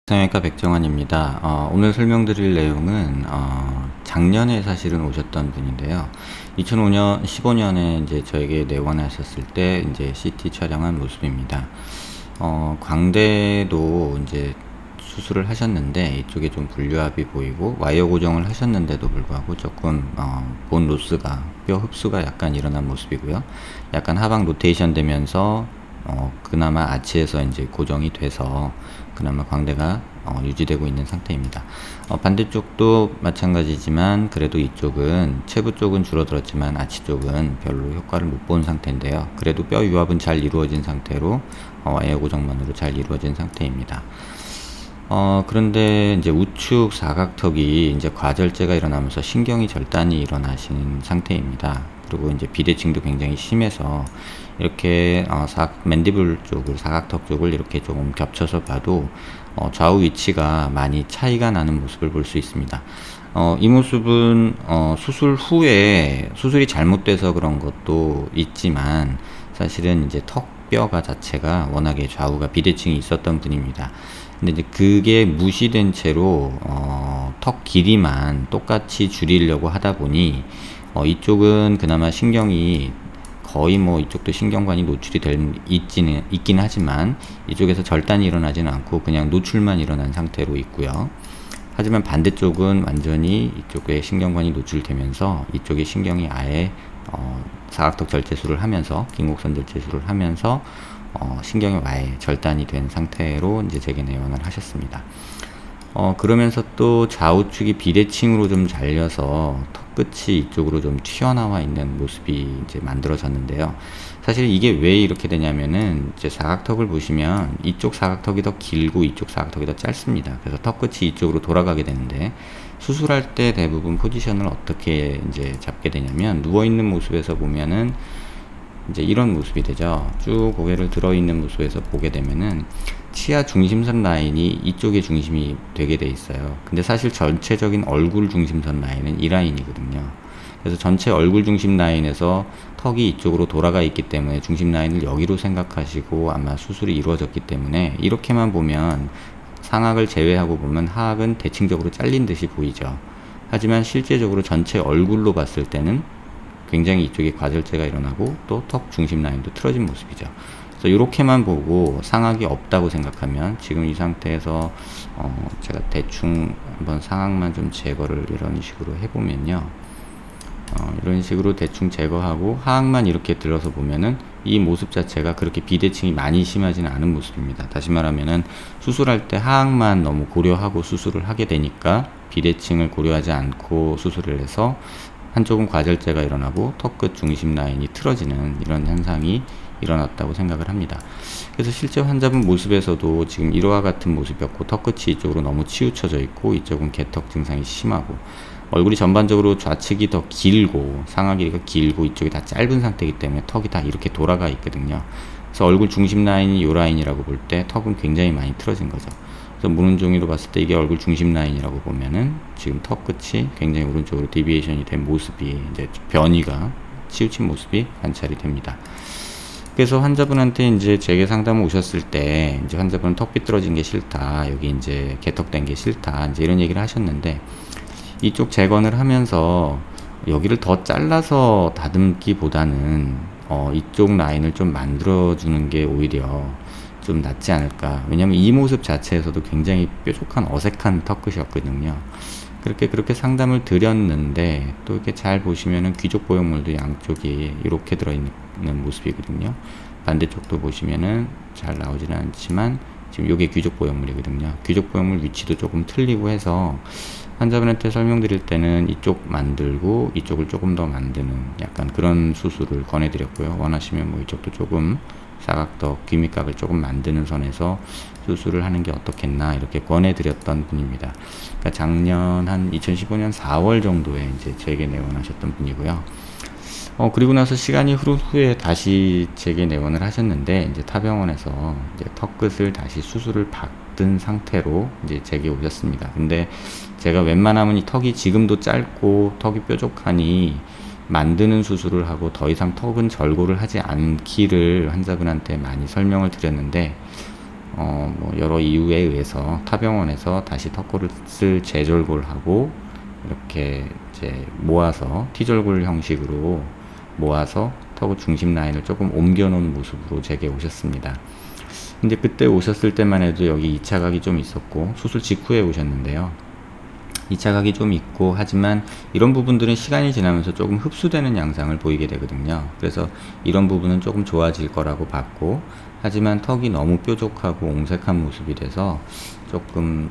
성형외과 백정환입니다. 오늘 설명드릴 내용은 작년에 사실은 오셨던 분인데요. 2005년, 15년에 이제 저에게 내원하셨을 때 이제 CT 촬영한 모습입니다. 광대도 이제 수술을 하셨는데 이쪽에 좀 불류압이 보이고 와이어 고정을 하셨는데도 불구하고 조금 본 로스가, 뼈 흡수가 약간 일어난 모습이고요. 약간 하방 로테이션 되면서 그나마 아치에서 이제 고정이 돼서 그나마 광대가 유지되고 있는 상태입니다. 반대쪽도 마찬가지지만 그래도 이쪽은 체부 쪽은 줄어들었지만 아치 쪽은 별로 효과를 못 본 상태인데요. 그래도 뼈 유압은 잘 이루어진 상태로 와이어 고정만으로 잘 이루어진 상태입니다. 그런데 이제 우측 사각턱이 이제 과절제가 일어나면서 신경이 절단이 일어나신 상태입니다. 그리고 이제 비대칭도 굉장히 심해서 이렇게 맨디블 쪽을, 사각턱 쪽을 이렇게 조금 겹쳐서 봐도 좌우 위치가 많이 차이가 나는 모습을 볼 수 있습니다. 이 모습은 수술 후에 수술이 잘못돼서 그런 것도 있지만 사실은 이제 턱뼈가 자체가 워낙에 좌우가 비대칭이 있었던 분입니다. 근데 이제 그게 무시된 채로 턱 길이만 똑같이 줄이려고 하다 보니 이쪽은 그나마 신경이 거의 뭐 이쪽도 신경관이 노출이 있긴 하지만 이쪽에서 절단이 일어나지는 않고 그냥 노출만 일어난 상태로 있고요. 하지만 반대쪽은 완전히 이쪽에 신경관이 노출되면서 이쪽에 신경이 아예 사각턱 절제술을 하면서 긴곡선 절제술을 하면서 신경이 아예 절단이 된 상태로 이제 재개 내원을 하셨습니다. 그러면서 또 좌우측이 비대칭으로 좀 잘려서 턱 끝이 이쪽으로 좀 튀어나와 있는 모습이 이제 만들어졌는데요. 사실 이게 왜 이렇게 되냐면은 이제 사각턱을 보시면 이쪽 사각턱이 더 길고 이쪽 사각턱이 더 짧습니다. 그래서 턱 끝이 이쪽으로 돌아가게 되는데 수술할 때 대부분 포지션을 어떻게 이제 잡게 되냐면 누워 있는 모습에서 보면은 이제 이런 모습이 되죠. 쭉 고개를 들어 있는 모습에서 보게 되면은 치아 중심선 라인이 이쪽에 중심이 되게 돼 있어요. 근데 사실 전체적인 얼굴 중심선 라인은 이 라인이거든요. 그래서 전체 얼굴 중심 라인에서 턱이 이쪽으로 돌아가 있기 때문에 중심 라인을 여기로 생각하시고 아마 수술이 이루어졌기 때문에 이렇게만 보면 상악을 제외하고 보면 하악은 대칭적으로 잘린 듯이 보이죠. 하지만 실제적으로 전체 얼굴로 봤을 때는 굉장히 이쪽에 과절제가 일어나고 또 턱 중심 라인도 틀어진 모습이죠. 그래서 이렇게만 보고 상악이 없다고 생각하면 지금 이 상태에서 제가 대충 한번 상악만 좀 제거를 이런 식으로 해보면요. 이런 식으로 대충 제거하고 하악만 이렇게 들어서 보면은 이 모습 자체가 그렇게 비대칭이 많이 심하지는 않은 모습입니다. 다시 말하면은 수술할 때 하악만 너무 고려하고 수술을 하게 되니까 비대칭을 고려하지 않고 수술을 해서 한쪽은 과절제가 일어나고 턱 끝 중심 라인이 틀어지는 이런 현상이 일어났다고 생각을 합니다. 그래서 실제 환자분 모습에서도 지금 이와 같은 모습이었고 턱 끝이 이쪽으로 너무 치우쳐져 있고 이쪽은 개턱 증상이 심하고 얼굴이 전반적으로 좌측이 더 길고 상하 길이가 길고 이쪽이 다 짧은 상태이기 때문에 턱이 다 이렇게 돌아가 있거든요. 그래서 얼굴 중심 라인이 이 라인이라고 볼 때 턱은 굉장히 많이 틀어진 거죠. 그래서 무는 종이로 봤을 때 이게 얼굴 중심 라인이라고 보면은 지금 턱 끝이 굉장히 오른쪽으로 디비에이션이 된 모습이 이제 변이가 치우친 모습이 관찰이 됩니다. 그래서 환자분한테 이제 재개 상담 오셨을 때 이제 환자분은 턱 삐뚤어진 게 싫다, 여기 이제 개턱된 게 싫다, 이제 이런 얘기를 하셨는데 이쪽 재건을 하면서 여기를 더 잘라서 다듬기보다는 이쪽 라인을 좀 만들어주는 게 오히려 좀 낫지 않을까. 왜냐면 이 모습 자체에서도 굉장히 뾰족한 어색한 턱 끝이었거든요. 그렇게 상담을 드렸는데 또 이렇게 잘 보시면은 귀족 보형물도 양쪽이 이렇게 들어있는 모습이거든요. 반대쪽도 보시면은 잘 나오지는 않지만 지금 이게 귀족 보형물이거든요. 귀족 보형물 위치도 조금 틀리고 해서 환자분한테 설명드릴 때는 이쪽 만들고 이쪽을 조금 더 만드는 약간 그런 수술을 권해드렸고요. 원하시면 뭐 이쪽도 조금 사각턱, 귀밑각을 조금 만드는 선에서 수술을 하는 게 어떻겠나 이렇게 권해드렸던 분입니다. 그러니까 작년 한 2015년 4월 정도에 이제 재개 내원하셨던 분이고요. 그리고 나서 시간이 흐른 후에 다시 재개 내원을 하셨는데 이제 타병원에서 이제 턱 끝을 다시 수술을 받은 상태로 이제 재개 오셨습니다. 근데 제가 웬만하면 이 턱이 지금도 짧고 턱이 뾰족하니 만드는 수술을 하고 더 이상 턱은 절골을 하지 않기를 환자분한테 많이 설명을 드렸는데 뭐 여러 이유에 의해서 타병원에서 다시 턱끝을 재절골하고 이렇게 이제 모아서 T절골 형식으로 모아서 턱의 중심 라인을 조금 옮겨 놓은 모습으로 제게 오셨습니다. 근데 그때 오셨을 때만 해도 여기 2차 각이 좀 있었고 수술 직후에 오셨는데요. 2차 각이 좀 있고 하지만 이런 부분들은 시간이 지나면서 조금 흡수되는 양상을 보이게 되거든요. 그래서 이런 부분은 조금 좋아질 거라고 봤고, 하지만 턱이 너무 뾰족하고 옹색한 모습이 돼서 조금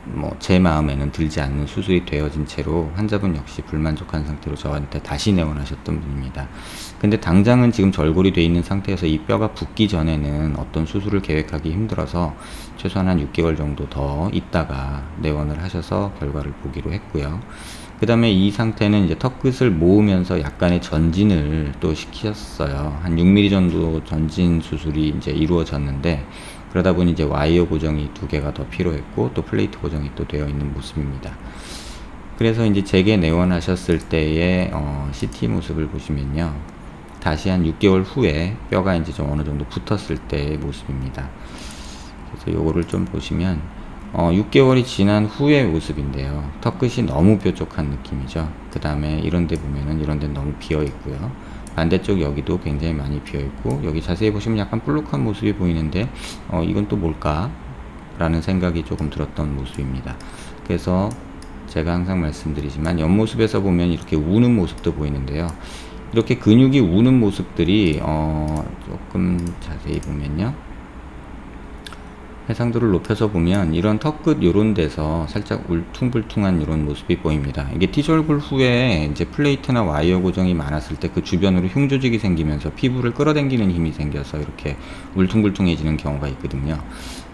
뭐 제 마음에는 들지 않는 수술이 되어진 채로 환자분 역시 불만족한 상태로 저한테 다시 내원하셨던 분입니다. 근데 당장은 지금 절골이 돼 있는 상태에서 이 뼈가 붓기 전에는 어떤 수술을 계획하기 힘들어서 최소한 한 6개월 정도 더 있다가 내원을 하셔서 결과를 보기로 했고요. 그 다음에 이 상태는 이제 턱끝을 모으면서 약간의 전진을 또 시키셨어요. 한 6mm 정도 전진 수술이 이제 이루어졌는데, 그러다 보니 이제 와이어 고정이 2개가 더 필요했고 또 플레이트 고정이 또 되어 있는 모습입니다. 그래서 이제 제게 내원하셨을 때의 CT 모습을 보시면요, 다시 한 6개월 후에 뼈가 이제 좀 어느 정도 붙었을 때의 모습입니다. 그래서 요거를 좀 보시면 6개월이 지난 후의 모습인데요, 턱끝이 너무 뾰족한 느낌이죠. 그 다음에 이런 데 보면은 이런 데는 너무 비어 있고요, 반대쪽 여기도 굉장히 많이 비어 있고, 여기 자세히 보시면 약간 볼록한 모습이 보이는데 이건 또 뭘까 라는 생각이 조금 들었던 모습입니다. 그래서 제가 항상 말씀드리지만 옆모습에서 보면 이렇게 우는 모습도 보이는데요, 이렇게 근육이 우는 모습들이 조금 자세히 보면요, 해상도를 높여서 보면 이런 턱끝 요런 데서 살짝 울퉁불퉁한 이런 모습이 보입니다. 이게 T절골 후에 이제 플레이트나 와이어 고정이 많았을 때 그 주변으로 흉 조직이 생기면서 피부를 끌어당기는 힘이 생겨서 이렇게 울퉁불퉁해지는 경우가 있거든요.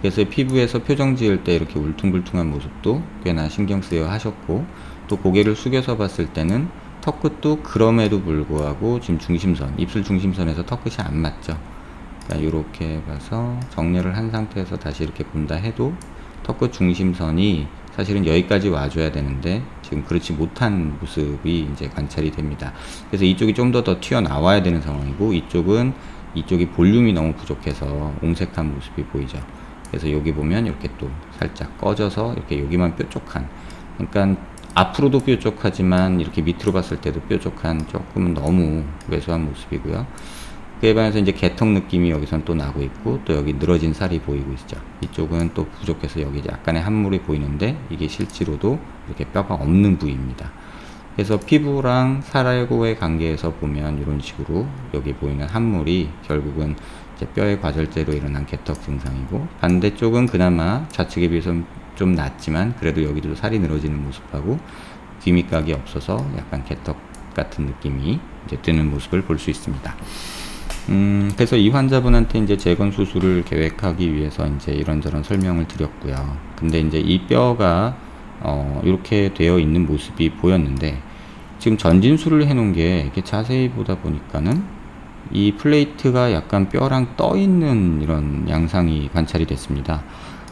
그래서 피부에서 표정 지을 때 이렇게 울퉁불퉁한 모습도 꽤나 신경 쓰여 하셨고, 또 고개를 숙여서 봤을 때는 턱끝도 그럼에도 불구하고 지금 중심선, 입술 중심선에서 턱끝이 안 맞죠. 이렇게 봐서 정렬을 한 상태에서 다시 이렇게 본다 해도 턱끝 중심선이 사실은 여기까지 와줘야 되는데 지금 그렇지 못한 모습이 이제 관찰이 됩니다. 그래서 이쪽이 좀 더 튀어나와야 되는 상황이고, 이쪽이 볼륨이 너무 부족해서 옹색한 모습이 보이죠. 그래서 여기 보면 이렇게 또 살짝 꺼져서 이렇게 여기만 뾰족한, 그러니까 앞으로도 뾰족하지만 이렇게 밑으로 봤을 때도 뾰족한 조금은 너무 왜소한 모습이고요. 그에 반해서 이제 개턱 느낌이 여기선 또 나고 있고, 또 여기 늘어진 살이 보이고 있죠. 이쪽은 또 부족해서 여기 약간의 함물이 보이는데 이게 실제로도 이렇게 뼈가 없는 부위입니다. 그래서 피부랑 살하고의 관계에서 보면 이런 식으로 여기 보이는 함물이 결국은 이제 뼈의 과절제로 일어난 개턱 증상이고, 반대쪽은 그나마 좌측에 비해서 좀 낫지만 그래도 여기도 살이 늘어지는 모습하고 귀밑각이 없어서 약간 개턱 같은 느낌이 이제 드는 모습을 볼 수 있습니다. 그래서 이 환자분한테 이제 재건 수술을 계획하기 위해서 이제 이런저런 설명을 드렸고요. 근데 이제 이 뼈가 이렇게 되어 있는 모습이 보였는데, 지금 전진술을 해놓은 게 이렇게 자세히 보다 보니까는 이 플레이트가 약간 뼈랑 떠 있는 이런 양상이 관찰이 됐습니다.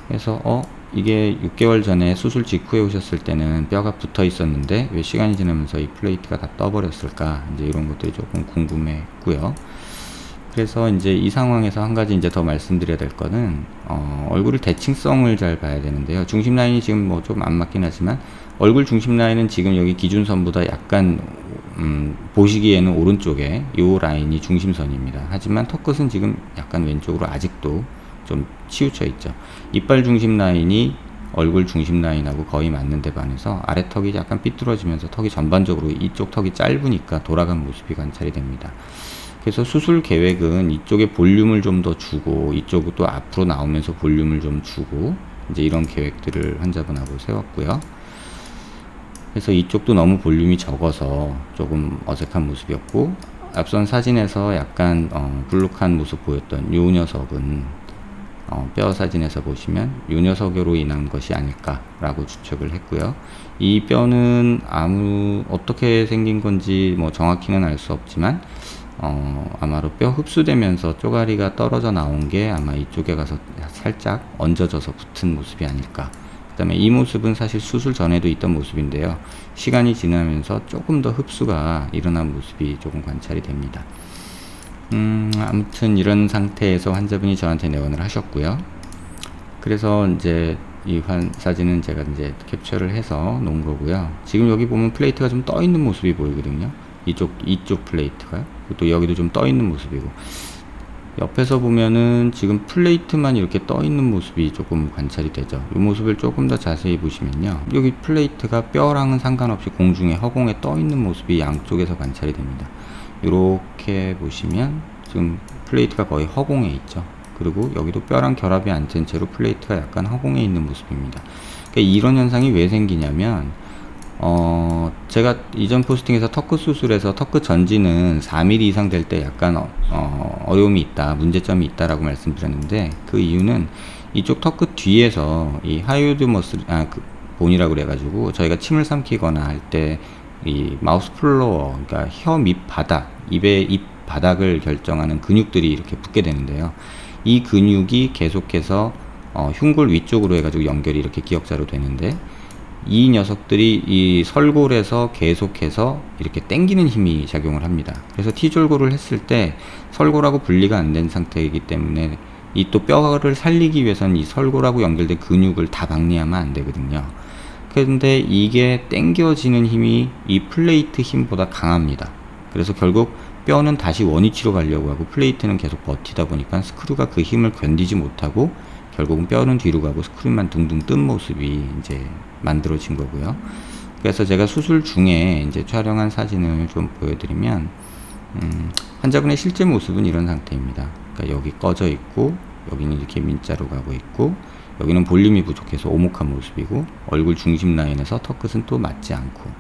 그래서 이게 6개월 전에 수술 직후에 오셨을 때는 뼈가 붙어 있었는데 왜 시간이 지나면서 이 플레이트가 다 떠버렸을까, 이제 이런 것들이 조금 궁금했고요. 그래서 이제 이 상황에서 한 가지 이제 더 말씀드려야 될 거는 얼굴을 대칭성을 잘 봐야 되는데요. 중심 라인이 지금 뭐 좀 안 맞긴 하지만 얼굴 중심 라인은 지금 여기 기준선보다 약간 보시기에는 오른쪽에 이 라인이 중심선입니다. 하지만 턱끝은 지금 약간 왼쪽으로 아직도 좀 치우쳐 있죠. 이빨 중심 라인이 얼굴 중심 라인하고 거의 맞는데 반해서 아래 턱이 약간 삐뚤어지면서 턱이 전반적으로 이쪽 턱이 짧으니까 돌아간 모습이 관찰이 됩니다. 그래서 수술 계획은 이쪽에 볼륨을 좀 더 주고 이쪽도 앞으로 나오면서 볼륨을 좀 주고 이제 이런 계획들을 환자분하고 세웠고요. 그래서 이쪽도 너무 볼륨이 적어서 조금 어색한 모습이었고, 앞선 사진에서 약간 불룩한 모습 보였던 요 녀석은 뼈 사진에서 보시면 요 녀석으로 인한 것이 아닐까라고 추측을 했고요. 이 뼈는 어떻게 생긴 건지 뭐 정확히는 알 수 없지만 아마도 뼈 흡수되면서 쪼가리가 떨어져 나온 게 아마 이쪽에 가서 살짝 얹어져서 붙은 모습이 아닐까. 그 다음에 이 모습은 사실 수술 전에도 있던 모습인데요, 시간이 지나면서 조금 더 흡수가 일어난 모습이 조금 관찰이 됩니다. 아무튼 이런 상태에서 환자분이 저한테 내원을 하셨고요. 그래서 이제 이 사진은 제가 이제 캡처를 해서 놓은 거고요. 지금 여기 보면 플레이트가 좀 떠 있는 모습이 보이거든요. 이쪽 플레이트가요. 또 여기도 좀 떠 있는 모습이고, 옆에서 보면은 지금 플레이트만 이렇게 떠 있는 모습이 조금 관찰이 되죠. 이 모습을 조금 더 자세히 보시면요, 여기 플레이트가 뼈랑은 상관없이 공중에 허공에 떠 있는 모습이 양쪽에서 관찰이 됩니다. 이렇게 보시면 지금 플레이트가 거의 허공에 있죠. 그리고 여기도 뼈랑 결합이 안 된 채로 플레이트가 약간 허공에 있는 모습입니다. 그러니까 이런 현상이 왜 생기냐면, 제가 이전 포스팅에서 턱끝 수술에서 턱끝 전지는 4mm 이상 될 때 약간 어려움이 있다, 문제점이 있다라고 말씀드렸는데, 그 이유는 이쪽 턱끝 뒤에서 이 하이오드 머슬, 본이라고 그래가지고 저희가 침을 삼키거나 할 때 이 마우스 플로어, 그러니까 혀 밑 바닥, 입 바닥을 결정하는 근육들이 이렇게 붙게 되는데요. 이 근육이 계속해서 흉골 위쪽으로 해가지고 연결이 이렇게 기역자로 되는데, 이 녀석들이 이 설골에서 계속해서 이렇게 당기는 힘이 작용을 합니다. 그래서 T졸골을 했을 때 설골하고 분리가 안 된 상태이기 때문에 이 또 뼈를 살리기 위해서는 이 설골하고 연결된 근육을 다 박리하면 안 되거든요. 그런데 이게 당겨지는 힘이 이 플레이트 힘보다 강합니다. 그래서 결국 뼈는 다시 원위치로 가려고 하고 플레이트는 계속 버티다 보니까 스크류가 그 힘을 견디지 못하고 결국은 뼈는 뒤로 가고 스크류만 둥둥 뜬 모습이 이제 만들어진 거고요. 그래서 제가 수술 중에 이제 촬영한 사진을 좀 보여드리면, 환자분의 실제 모습은 이런 상태입니다. 그러니까 여기 꺼져 있고, 여기는 이렇게 민자로 가고 있고, 여기는 볼륨이 부족해서 오목한 모습이고, 얼굴 중심 라인에서 턱끝은 또 맞지 않고,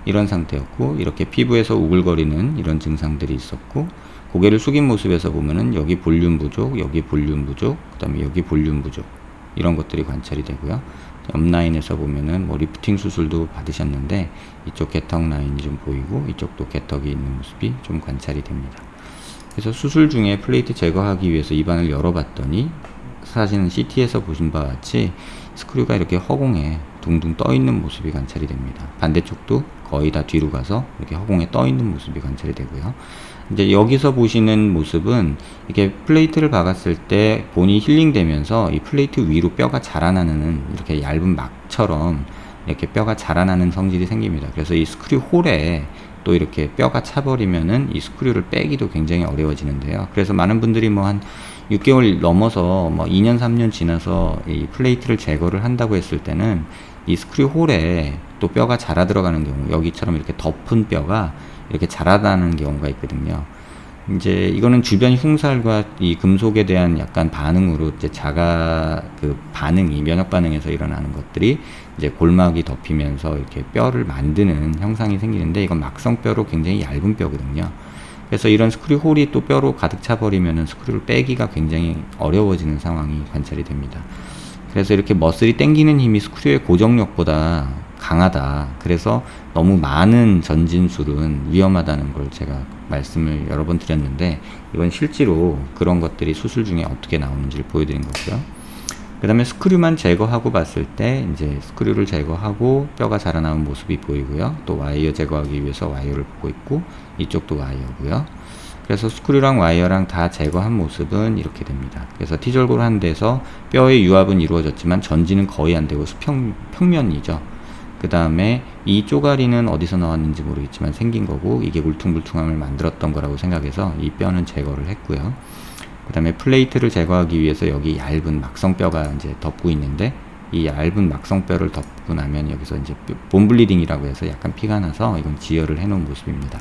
이런 상태였고, 이렇게 피부에서 우글거리는 이런 증상들이 있었고, 고개를 숙인 모습에서 보면은 여기 볼륨 부족, 여기 볼륨 부족, 그 다음에 여기 볼륨 부족, 이런 것들이 관찰이 되고요. 옆 라인에서 보면은 뭐 리프팅 수술도 받으셨는데 이쪽 개턱 라인이 좀 보이고 이쪽도 개턱이 있는 모습이 좀 관찰이 됩니다. 그래서 수술 중에 플레이트 제거하기 위해서 입안을 열어봤더니 사진은 CT에서 보신 바와 같이 스크류가 이렇게 허공에 둥둥 떠 있는 모습이 관찰이 됩니다. 반대쪽도 거의 다 뒤로 가서 이렇게 허공에 떠 있는 모습이 관찰이 되고요. 이제 여기서 보시는 모습은 이렇게 플레이트를 박았을 때 본이 힐링되면서 이 플레이트 위로 뼈가 자라나는 이렇게 얇은 막처럼 이렇게 뼈가 자라나는 성질이 생깁니다. 그래서 이 스크류 홀에 또 이렇게 뼈가 차버리면은 이 스크류를 빼기도 굉장히 어려워지는데요. 그래서 많은 분들이 뭐 한 6개월 넘어서 뭐 2년 3년 지나서 이 플레이트를 제거를 한다고 했을 때는 이 스크류 홀에 또 뼈가 자라 들어가는 경우, 여기처럼 이렇게 덮은 뼈가 이렇게 자라나는 경우가 있거든요. 이제 이거는 주변 흉살과 이 금속에 대한 약간 반응으로 이제 그 반응이 면역 반응에서 일어나는 것들이 이제 골막이 덮이면서 이렇게 뼈를 만드는 형상이 생기는데, 이건 막성뼈로 굉장히 얇은 뼈거든요. 그래서 이런 스크류 홀이 또 뼈로 가득 차버리면은 스크류를 빼기가 굉장히 어려워지는 상황이 관찰이 됩니다. 그래서 이렇게 머슬이 당기는 힘이 스크류의 고정력보다 강하다, 그래서 너무 많은 전진술은 위험하다는 걸 제가 말씀을 여러 번 드렸는데, 이건 실제로 그런 것들이 수술 중에 어떻게 나오는지를 보여드린 거고요. 그 다음에 스크류만 제거하고 봤을 때 이제 스크류를 제거하고 뼈가 자라나온 모습이 보이고요. 또 와이어 제거하기 위해서 와이어를 보고 있고, 이쪽도 와이어고요. 그래서 스크류랑 와이어랑 다 제거한 모습은 이렇게 됩니다. 그래서 T절골 한 데서 뼈의 유합은 이루어졌지만 전진은 거의 안 되고 평면이죠. 그 다음에 이 쪼가리는 어디서 나왔는지 모르겠지만 생긴 거고, 이게 울퉁불퉁함을 만들었던 거라고 생각해서 이 뼈는 제거를 했고요. 그 다음에 플레이트를 제거하기 위해서 여기 얇은 막성뼈가 이제 덮고 있는데, 이 얇은 막성뼈를 덮고 나면 여기서 이제 본블리딩이라고 해서 약간 피가 나서 이건 지혈을 해 놓은 모습입니다.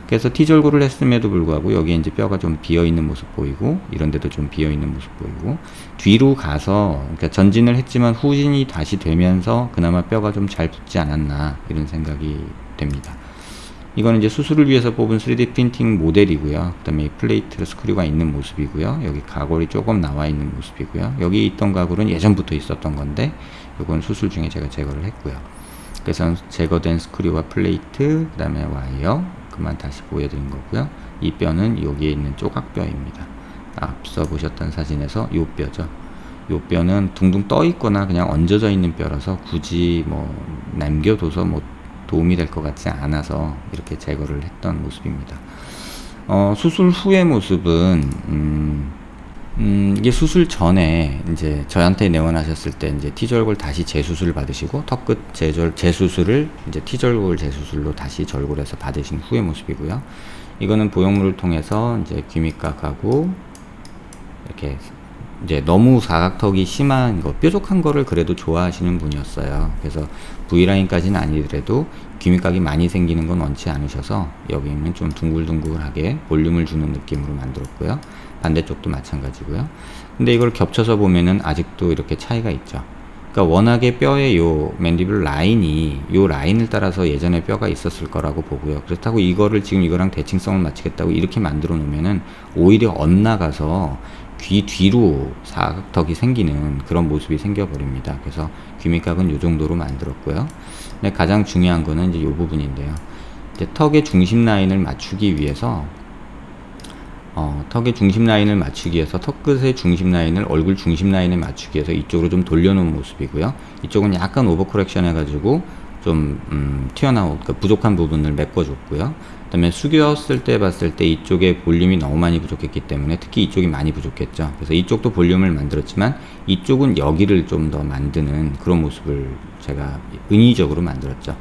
그래서 T절골을 했음에도 불구하고 여기에 이제 뼈가 좀 비어있는 모습 보이고, 이런 데도 좀 비어있는 모습 보이고, 뒤로 가서, 그러니까 전진을 했지만 후진이 다시 되면서 그나마 뼈가 좀 잘 붙지 않았나, 이런 생각이 됩니다. 이거는 이제 수술을 위해서 뽑은 3D 프린팅 모델이고요. 그 다음에 플레이트 스크류가 있는 모습이고요. 여기 가골이 조금 나와 있는 모습이고요. 여기 있던 가골은 예전부터 있었던 건데, 이건 수술 중에 제가 제거를 했고요. 그래서 제거된 스크류와 플레이트, 그 다음에 와이어, 그만 다시 보여드린 거고요. 이 뼈는 여기에 있는 조각뼈입니다. 앞서 보셨던 사진에서 이 뼈죠. 이 뼈는 둥둥 떠 있거나 그냥 얹어져 있는 뼈라서 굳이 뭐 남겨둬서 뭐 도움이 될 것 같지 않아서 이렇게 제거를 했던 모습입니다. 수술 후의 모습은 이게 수술 전에 이제 저한테 내원하셨을 때 이제 T절골 다시 재수술 받으시고 턱끝 재수술을 이제 T절골 재수술로 다시 절골해서 받으신 후의 모습이고요. 이거는 보형물을 통해서 이제 귀밑각하고 이렇게 이제 너무 사각턱이 심한 거, 뾰족한 거를 그래도 좋아하시는 분이었어요. 그래서 V라인까지는 아니더라도 귀밑각이 많이 생기는 건 원치 않으셔서 여기는 좀 둥글둥글하게 볼륨을 주는 느낌으로 만들었고요. 반대쪽도 마찬가지고요. 근데 이걸 겹쳐서 보면은 아직도 이렇게 차이가 있죠. 그러니까 워낙에 뼈의 요 맨디블 라인이 요 라인을 따라서 예전에 뼈가 있었을 거라고 보고요. 그렇다고 이거를 지금 이거랑 대칭성을 맞추겠다고 이렇게 만들어 놓으면은 오히려 엇나가서 귀 뒤로 사각턱이 생기는 그런 모습이 생겨버립니다. 그래서 귀밑각은 요 정도로 만들었고요. 근데 가장 중요한 거는 이제 요 부분인데요. 이제 턱의 중심 라인을 맞추기 위해서 턱의 중심 라인을 맞추기 위해서 턱끝의 중심 라인을 얼굴 중심 라인에 맞추기 위해서 이쪽으로 좀 돌려놓은 모습이고요. 이쪽은 약간 오버 커렉션 해가지고 좀 튀어나온 그러니까 부족한 부분을 메꿔줬고요. 그 다음에 숙였을 때 봤을 때 이쪽에 볼륨이 너무 많이 부족했기 때문에 특히 이쪽이 많이 부족했죠. 그래서 이쪽도 볼륨을 만들었지만 이쪽은 여기를 좀 더 만드는 그런 모습을 제가 은의적으로 만들었죠.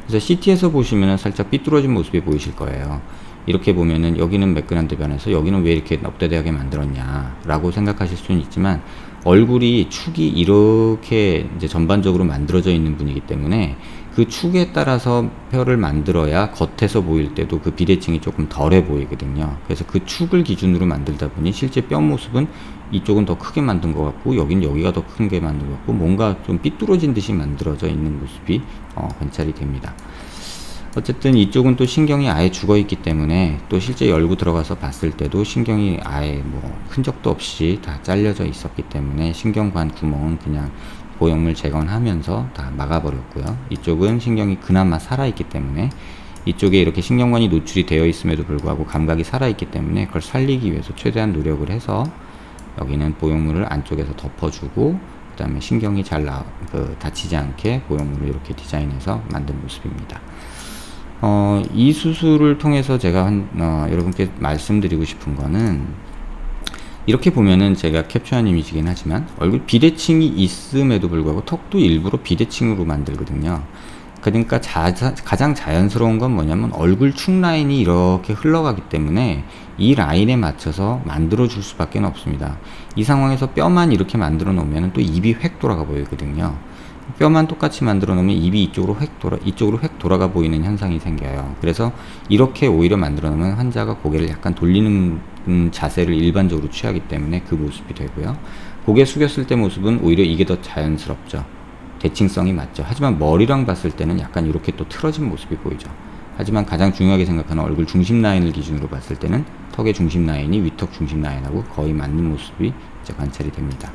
그래서 CT에서 보시면은 살짝 삐뚤어진 모습이 보이실 거예요. 이렇게 보면은 여기는 매끈한데 변해서 여기는 왜 이렇게 넙대대하게 만들었냐 라고 생각하실 수는 있지만 얼굴이 축이 이렇게 이제 전반적으로 만들어져 있는 분이기 때문에 그 축에 따라서 뼈를 만들어야 겉에서 보일 때도 그 비대칭이 조금 덜해 보이거든요. 그래서 그 축을 기준으로 만들다 보니 실제 뼈 모습은 이쪽은 더 크게 만든 것 같고 여긴 여기가 더 큰 게 만든 것 같고 뭔가 좀 삐뚤어진 듯이 만들어져 있는 모습이 관찰이 됩니다. 어쨌든 이쪽은 또 신경이 아예 죽어 있기 때문에 또 실제 열고 들어가서 봤을 때도 신경이 아예 뭐 흔적도 없이 다 잘려져 있었기 때문에 신경관 구멍은 그냥 보형물 재건하면서 다 막아버렸고요. 이쪽은 신경이 그나마 살아있기 때문에 이쪽에 이렇게 신경관이 노출이 되어 있음에도 불구하고 감각이 살아있기 때문에 그걸 살리기 위해서 최대한 노력을 해서 여기는 보형물을 안쪽에서 덮어주고 그 다음에 신경이 잘 다치지 않게 보형물을 이렇게 디자인해서 만든 모습입니다. 이 수술을 통해서 제가 여러분께 말씀드리고 싶은 거는 이렇게 보면은 제가 캡처한 이미지긴 하지만 얼굴 비대칭이 있음에도 불구하고 턱도 일부러 비대칭으로 만들거든요. 그러니까 가장 자연스러운 건 뭐냐면 얼굴 축 라인이 이렇게 흘러가기 때문에 이 라인에 맞춰서 만들어 줄 수밖에 없습니다. 이 상황에서 뼈만 이렇게 만들어 놓으면 또 입이 획 돌아가 보이거든요. 뼈만 똑같이 만들어 놓으면 입이 이쪽으로 획 돌아가 보이는 현상이 생겨요. 그래서 이렇게 오히려 만들어 놓으면 환자가 고개를 약간 돌리는 자세를 일반적으로 취하기 때문에 그 모습이 되고요. 고개 숙였을 때 모습은 오히려 이게 더 자연스럽죠. 대칭성이 맞죠. 하지만 머리랑 봤을 때는 약간 이렇게 또 틀어진 모습이 보이죠. 하지만 가장 중요하게 생각하는 얼굴 중심 라인을 기준으로 봤을 때는 턱의 중심 라인이 위턱 중심 라인하고 거의 맞는 모습이 이제 관찰이 됩니다.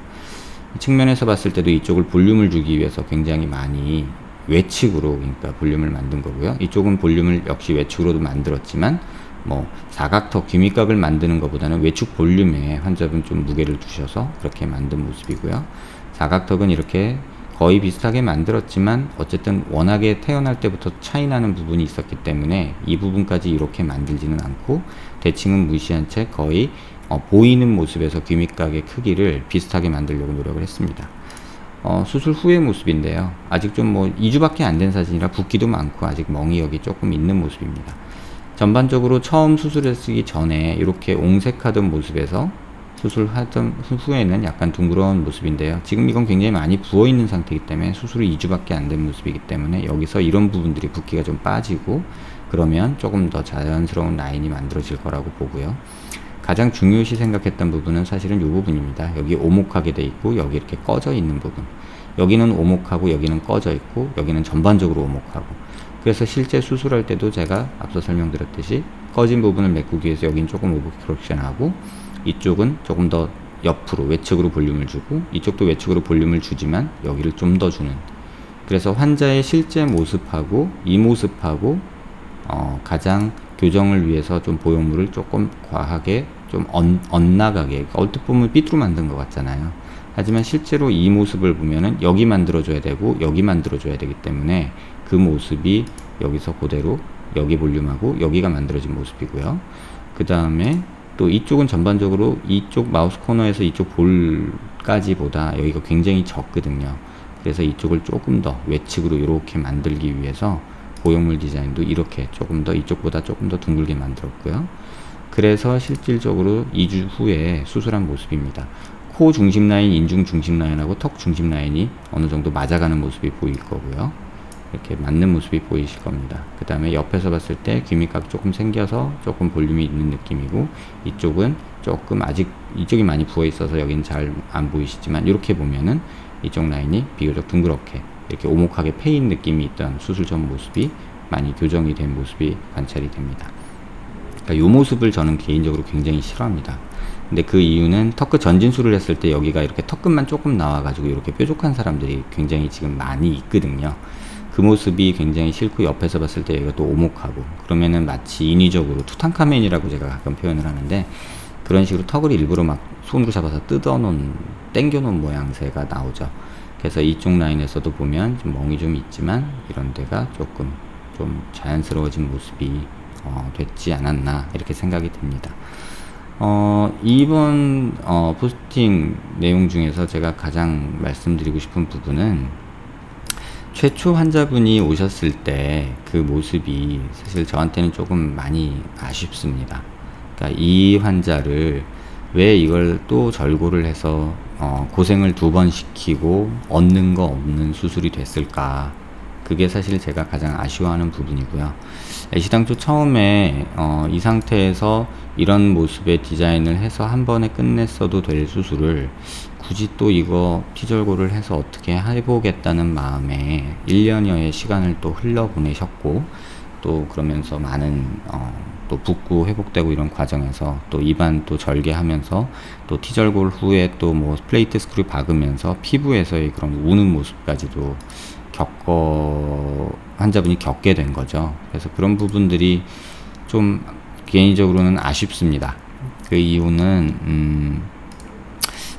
측면에서 봤을 때도 이쪽을 볼륨을 주기 위해서 굉장히 많이 외측으로 그러니까 볼륨을 만든 거고요. 이쪽은 볼륨을 역시 외측으로도 만들었지만 뭐 사각턱 귀밑각을 만드는 것보다는 외축 볼륨에 환자분 좀 무게를 두셔서 그렇게 만든 모습이고요. 사각턱은 이렇게 거의 비슷하게 만들었지만 어쨌든 워낙에 태어날 때부터 차이 나는 부분이 있었기 때문에 이 부분까지 이렇게 만들지는 않고 대칭은 무시한 채 거의 보이는 모습에서 귀밑각의 크기를 비슷하게 만들려고 노력을 했습니다. 수술 후의 모습인데요. 아직 좀 2주밖에 안 된 사진이라 붓기도 많고 아직 멍이 여기 조금 있는 모습입니다. 전반적으로 처음 수술했기 전에 이렇게 옹색하던 모습에서 수술하던 후에는 약간 둥그러운 모습인데요. 지금 이건 굉장히 많이 부어 있는 상태이기 때문에 수술이 2주밖에 안 된 모습이기 때문에 여기서 이런 부분들이 붓기가 좀 빠지고 그러면 조금 더 자연스러운 라인이 만들어질 거라고 보고요. 가장 중요시 생각했던 부분은 사실은 이 부분입니다. 여기 오목하게 돼 있고 여기 이렇게 꺼져 있는 부분, 여기는 오목하고 여기는 꺼져 있고 여기는 전반적으로 오목하고, 그래서 실제 수술할 때도 제가 앞서 설명드렸듯이 꺼진 부분을 메꾸기 위해서 여기는 조금 오버 커렉션하고 이쪽은 조금 더 옆으로 외측으로 볼륨을 주고 이쪽도 외측으로 볼륨을 주지만 여기를 좀 더 주는, 그래서 환자의 실제 모습하고 이 모습하고 가장 교정을 위해서 좀 보형물을 조금 과하게 좀 엇나가게, 얼핏 보면 삐뚤어 만든 것 같잖아요. 하지만 실제로 이 모습을 보면은 여기 만들어줘야 되고 여기 만들어줘야 되기 때문에 그 모습이 여기서 그대로 여기 볼륨하고 여기가 만들어진 모습이고요. 그 다음에 또 이쪽은 전반적으로 이쪽 마우스 코너에서 이쪽 볼까지보다 여기가 굉장히 적거든요. 그래서 이쪽을 조금 더 외측으로 이렇게 만들기 위해서 고형물 디자인도 이렇게 조금 더 이쪽보다 조금 더 둥글게 만들었고요. 그래서 실질적으로 2주 후에 수술한 모습입니다. 코 중심 라인, 인중 중심 라인하고 턱 중심 라인이 어느 정도 맞아가는 모습이 보일 거고요. 이렇게 맞는 모습이 보이실 겁니다. 그 다음에 옆에서 봤을 때 귀밑각 조금 생겨서 조금 볼륨이 있는 느낌이고, 이쪽은 조금 아직 이쪽이 많이 부어 있어서 여기는 잘 안 보이시지만 이렇게 보면은 이쪽 라인이 비교적 둥그렇게 이렇게 오목하게 패인 느낌이 있던 수술 전 모습이 많이 교정이 된 모습이 관찰이 됩니다. 그러니까 이 모습을 저는 개인적으로 굉장히 싫어합니다. 근데 그 이유는 턱끝 전진술을 했을 때 여기가 이렇게 턱끝만 조금 나와가지고 이렇게 뾰족한 사람들이 굉장히 지금 많이 있거든요. 그 모습이 굉장히 싫고, 옆에서 봤을 때 여기가 또 오목하고, 그러면은 마치 인위적으로 투탕카멘이라고 제가 가끔 표현을 하는데, 그런 식으로 턱을 일부러 막 손으로 잡아서 뜯어놓은, 당겨놓은 모양새가 나오죠. 그래서 이쪽 라인에서도 보면 좀 멍이 좀 있지만 이런 데가 조금 좀 자연스러워진 모습이 됐지 않았나 이렇게 생각이 듭니다. 이번 포스팅 내용 중에서 제가 가장 말씀드리고 싶은 부분은, 최초 환자분이 오셨을 때 그 모습이 사실 저한테는 조금 많이 아쉽습니다. 그러니까 이 환자를 왜 이걸 또 절골을 해서 고생을 2번 시키고 얻는 거 없는 수술이 됐을까, 그게 사실 제가 가장 아쉬워하는 부분이고요. 애시당초 처음에 이 상태에서 이런 모습의 디자인을 해서 한 번에 끝냈어도 될 수술을 굳이 또 이거 T절골을 해서 어떻게 해보겠다는 마음에 1년여의 시간을 또 흘려보내셨고, 또 그러면서 많은 또 붓고 회복되고 이런 과정에서 또 입안 또 절개하면서 또 T절골 후에 또 뭐 플레이트 스크류 박으면서 피부에서의 그런 우는 모습까지도 환자분이 겪게 된 거죠. 그래서 그런 부분들이 좀 개인적으로는 아쉽습니다. 그 이유는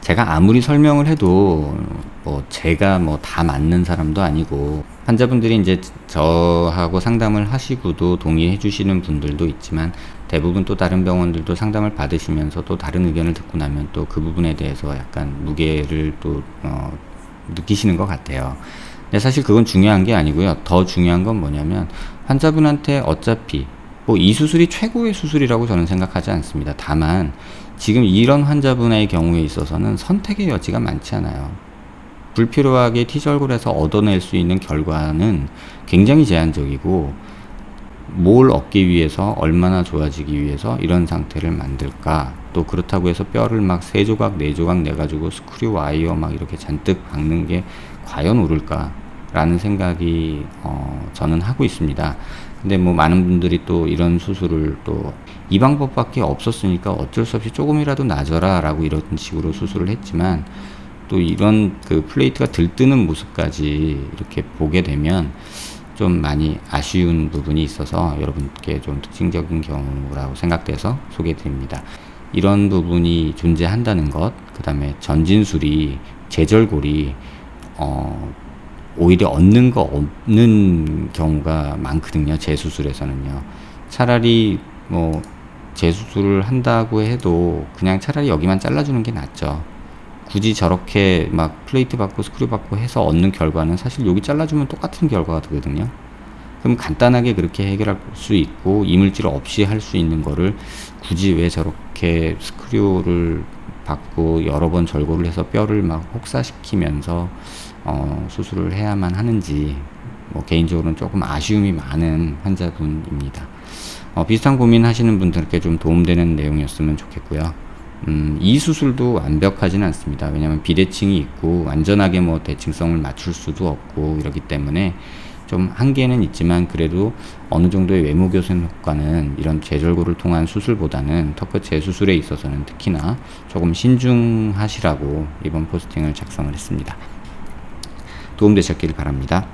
제가 아무리 설명을 해도 뭐 제가 뭐 다 맞는 사람도 아니고, 환자분들이 이제 저하고 상담을 하시고도 동의해 주시는 분들도 있지만, 대부분 또 다른 병원들도 상담을 받으시면서 또 다른 의견을 듣고 나면 또 그 부분에 대해서 약간 무게를 또 느끼시는 것 같아요. 근데 사실 그건 중요한 게 아니고요. 더 중요한 건 뭐냐면, 환자분한테 어차피 뭐 이 수술이 최고의 수술이라고 저는 생각하지 않습니다. 다만 지금 이런 환자분의 경우에 있어서는 선택의 여지가 많지 않아요. 불필요하게 T절골에서 얻어낼 수 있는 결과는 굉장히 제한적이고, 뭘 얻기 위해서, 얼마나 좋아지기 위해서 이런 상태를 만들까, 또 그렇다고 해서 뼈를 막 3조각 4조각 내가지고 스크류 와이어 막 이렇게 잔뜩 박는 게 과연 옳을까 라는 생각이 저는 하고 있습니다. 근데 뭐 많은 분들이 또 이런 수술을 또 이 방법밖에 없었으니까 어쩔 수 없이 조금이라도 낮아라 라고 이런 식으로 수술을 했지만, 또 이런 그 플레이트가 들뜨는 모습까지 이렇게 보게 되면 좀 많이 아쉬운 부분이 있어서 여러분께 좀 특징적인 경우라고 생각돼서 소개해 드립니다. 이런 부분이 존재한다는 것, 그 다음에 전진술이, 재절골이 오히려 얻는 거 없는 경우가 많거든요. 재수술에서는요. 차라리 뭐 재수술을 한다고 해도 그냥 차라리 여기만 잘라주는 게 낫죠. 굳이 저렇게 막 플레이트 받고 스크류 받고 해서 얻는 결과는 사실 여기 잘라주면 똑같은 결과가 되거든요. 그럼 간단하게 그렇게 해결할 수 있고 이물질 없이 할 수 있는 거를 굳이 왜 저렇게 스크류를 받고 여러 번 절골을 해서 뼈를 막 혹사시키면서 수술을 해야만 하는지, 뭐 개인적으로는 조금 아쉬움이 많은 환자분입니다. 비슷한 고민 하시는 분들께 좀 도움되는 내용이었으면 좋겠고요. 이 수술도 완벽하지는 않습니다. 왜냐하면 비대칭이 있고 완전하게 뭐 대칭성을 맞출 수도 없고 이러기 때문에 좀 한계는 있지만, 그래도 어느 정도의 외모 교정 효과는 이런 재절골을 통한 수술보다는 턱끝 재수술에 있어서는 특히나 조금 신중하시라고 이번 포스팅을 작성을 했습니다. 도움되셨길 바랍니다.